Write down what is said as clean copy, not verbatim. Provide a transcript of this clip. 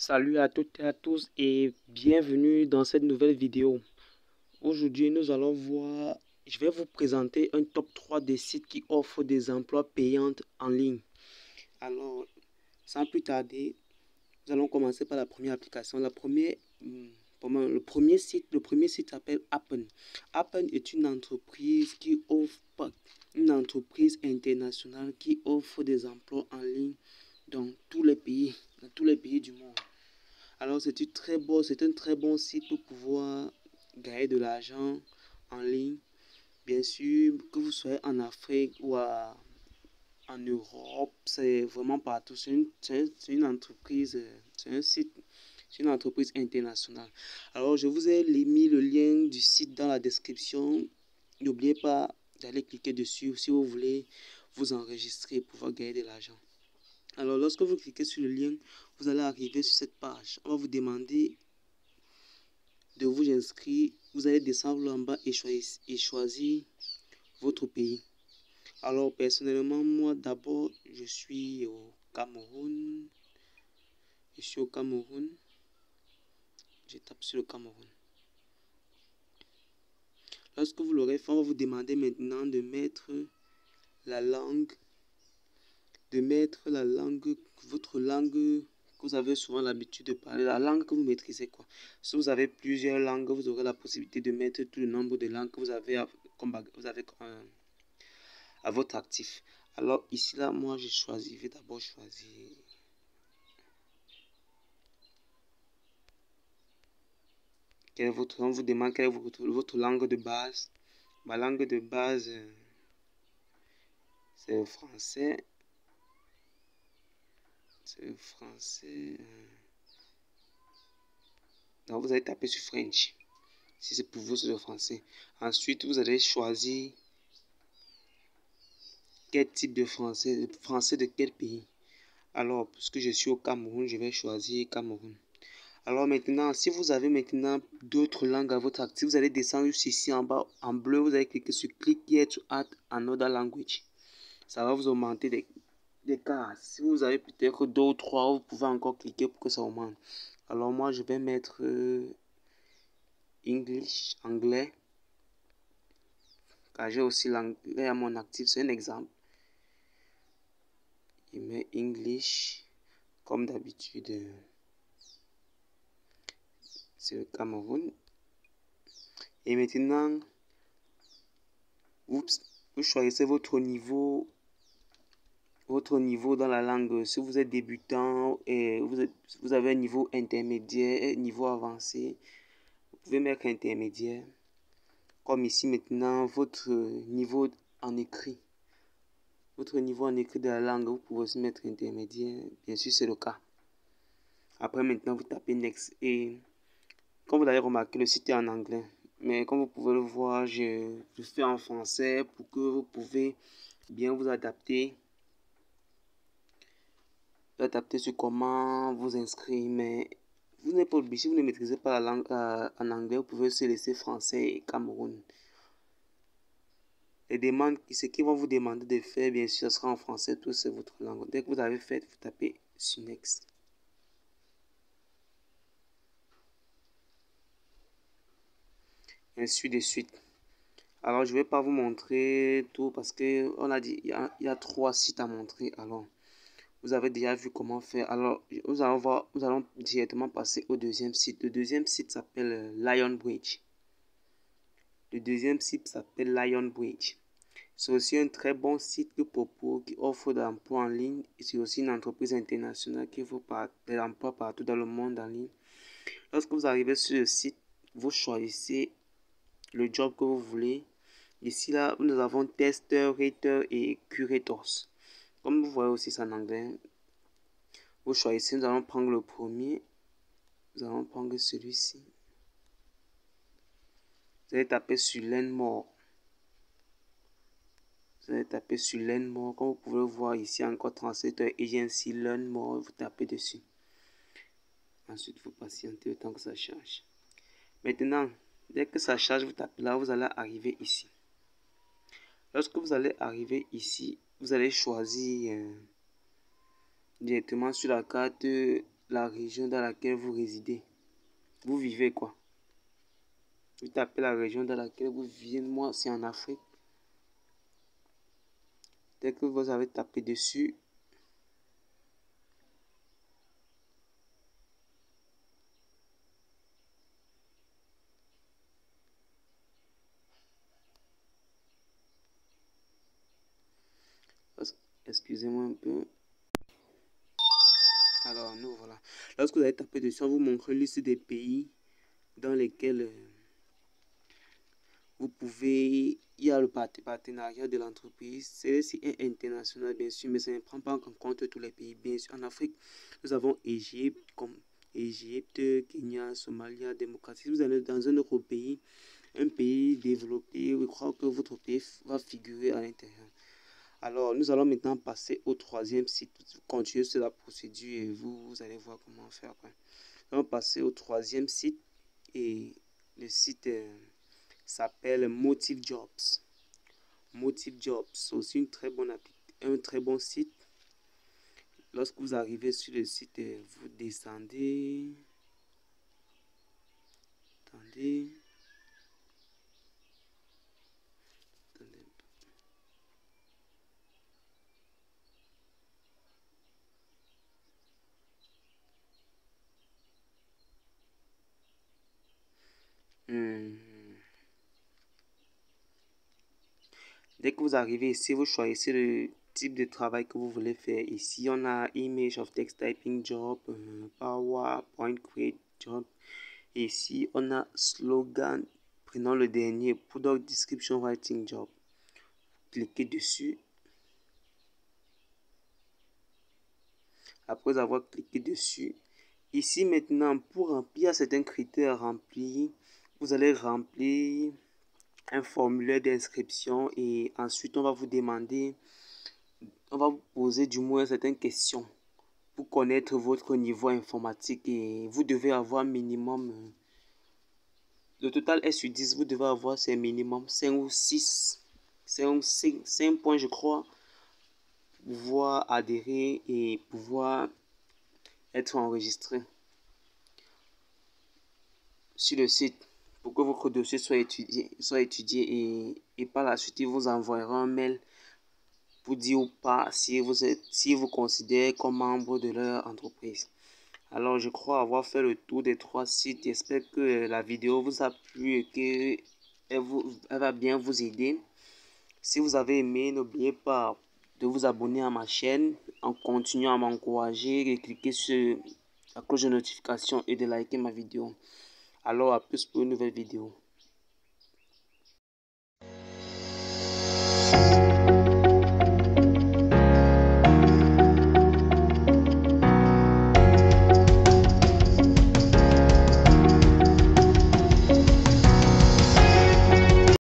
Salut à toutes et à tous et bienvenue dans cette nouvelle vidéo. Aujourd'hui, je vais vous présenter un top 3 des sites qui offrent des emplois payants en ligne. Alors, sans plus tarder, nous allons commencer par la première application. Le premier site s'appelle Appen. Appen est une entreprise une entreprise internationale qui offre des emplois en ligne dans tous les pays du monde. Alors c'est un très bon site pour pouvoir gagner de l'argent en ligne. Bien sûr, que vous soyez en Afrique ou en Europe, c'est vraiment partout. C'est une entreprise, c'est un site, c'est une entreprise internationale. Alors je vous ai mis le lien du site dans la description. N'oubliez pas d'aller cliquer dessus si vous voulez vous enregistrer pour pouvoir gagner de l'argent. Alors, lorsque vous cliquez sur le lien, vous allez arriver sur cette page. On va vous demander de vous inscrire. Vous allez descendre en bas et choisir votre pays. Alors, personnellement, moi, d'abord, je suis au Cameroun. Je tape sur le Cameroun. Lorsque vous l'aurez fait, on va vous demander maintenant de mettre la langue, votre langue que vous avez souvent l'habitude de parler, la langue que vous maîtrisez quoi. Si vous avez plusieurs langues, vous aurez la possibilité de mettre tout le nombre de langues que vous avez à votre actif. Alors ici là, moi je vais d'abord choisir on vous demande quelle est votre langue de base. Ma langue de base c'est le français. Donc vous allez taper sur French. Si c'est pour vous, c'est le français. Ensuite, vous allez choisir quel type de français. Le français de quel pays. Alors, puisque je suis au Cameroun, je vais choisir Cameroun. Alors maintenant, si vous avez maintenant d'autres langues à votre actif, vous allez descendre ici en bas, en bleu, vous allez cliquer sur Click here to add another language. Ça va vous augmenter des cas. Si vous avez peut-être 2 ou 3, vous pouvez encore cliquer pour que ça augmente. Alors moi, je vais mettre anglais. Car j'ai aussi l'anglais à mon actif, c'est un exemple. Je mets English, comme d'habitude, c'est le Cameroun. Et maintenant, vous choisissez votre niveau dans la langue. Si vous êtes débutant et vous avez un niveau intermédiaire, un niveau avancé, vous pouvez mettre intermédiaire. Comme ici maintenant, votre niveau en écrit. Votre niveau en écrit de la langue, vous pouvez aussi mettre intermédiaire. Bien sûr, c'est le cas. Après, maintenant, vous tapez Next. Et comme vous avez remarqué, le site est en anglais. Mais comme vous pouvez le voir, je fais en français pour que vous pouvez bien vous adapter. Sur comment vous inscrire. Mais vous n'êtes pas obligé, si vous ne maîtrisez pas la langue en anglais, vous pouvez aussi laisser français et Cameroun. Ce qu'ils vont vous demander de faire, bien sûr, ce sera en français, tout c'est votre langue. Dès que vous avez fait, vous tapez sur Next. Ainsi de suite. Alors, je ne vais pas vous montrer tout parce que on a dit il y a 3 sites à montrer. Alors, vous avez déjà vu comment faire. Alors, nous allons directement passer au deuxième site. Le deuxième site s'appelle Lionbridge. C'est aussi un très bon site qui offre de l'emploi en ligne. C'est aussi une entreprise internationale qui offre de l'emploi partout dans le monde en ligne. Lorsque vous arrivez sur le site, vous choisissez le job que vous voulez. Ici, là, nous avons Tester, Rater et Curators. Comme vous voyez aussi, c'est en anglais. Vous choisissez, nous allons prendre le premier. Nous allons prendre celui-ci. Vous allez taper sur Learn More. Comme vous pouvez le voir ici, encore translateur agency Learn More. Vous tapez dessus. Ensuite, vous patientez le temps que ça charge. Maintenant, dès que ça charge, vous tapez là, vous allez arriver ici. Lorsque vous allez arriver ici, vous allez choisir directement sur la carte la région dans laquelle vous résidez. Vous vivez quoi? Vous tapez la région dans laquelle vous vivez. Moi, c'est en Afrique. Dès que vous avez tapé dessus, excusez-moi un peu. Alors, nous voilà. Lorsque vous avez tapé dessus, on vous montre une liste des pays dans lesquels vous pouvez. Il y a le partenariat de l'entreprise. C'est international, bien sûr, mais ça ne prend pas en compte tous les pays. Bien sûr, en Afrique, nous avons Égypte, Kenya, Somalia, démocratie. Si vous allez dans un autre pays, un pays développé, je crois que votre pays va figurer à l'intérieur. Alors, nous allons maintenant passer au troisième site. Continuez sur la procédure et vous allez voir comment faire. Nous allons passer au troisième site et le site s'appelle Motive Jobs. Motive Jobs, c'est aussi un très bon site. Lorsque vous arrivez sur le site, vous descendez. Attendez. Dès que vous arrivez ici, vous choisissez le type de travail que vous voulez faire. Ici, on a Image of Text Typing Job, PowerPoint Create Job. Et ici, on a Slogan. Prenons le dernier, Product Description Writing Job. Cliquez dessus. Après avoir cliqué dessus, ici maintenant, pour remplir certains critères à remplir, vous allez remplir un formulaire d'inscription et ensuite on va vous demander, on va vous poser du moins certaines questions pour connaître votre niveau informatique et vous devez avoir minimum, le total est sur 10, vous devez avoir c'est minimum 5 ou 6, 5 points je crois, pour pouvoir adhérer et pouvoir être enregistré sur le site pour que votre dossier soit étudié et par la suite, il vous envoyera un mail pour dire ou pas si vous considérez comme membre de leur entreprise. Alors, je crois avoir fait le tour des 3 sites. J'espère que la vidéo vous a plu et qu'elle va bien vous aider. Si vous avez aimé, n'oubliez pas de vous abonner à ma chaîne en continuant à m'encourager et cliquer sur la cloche de notification et de liker ma vidéo. Alors, à plus pour une nouvelle vidéo.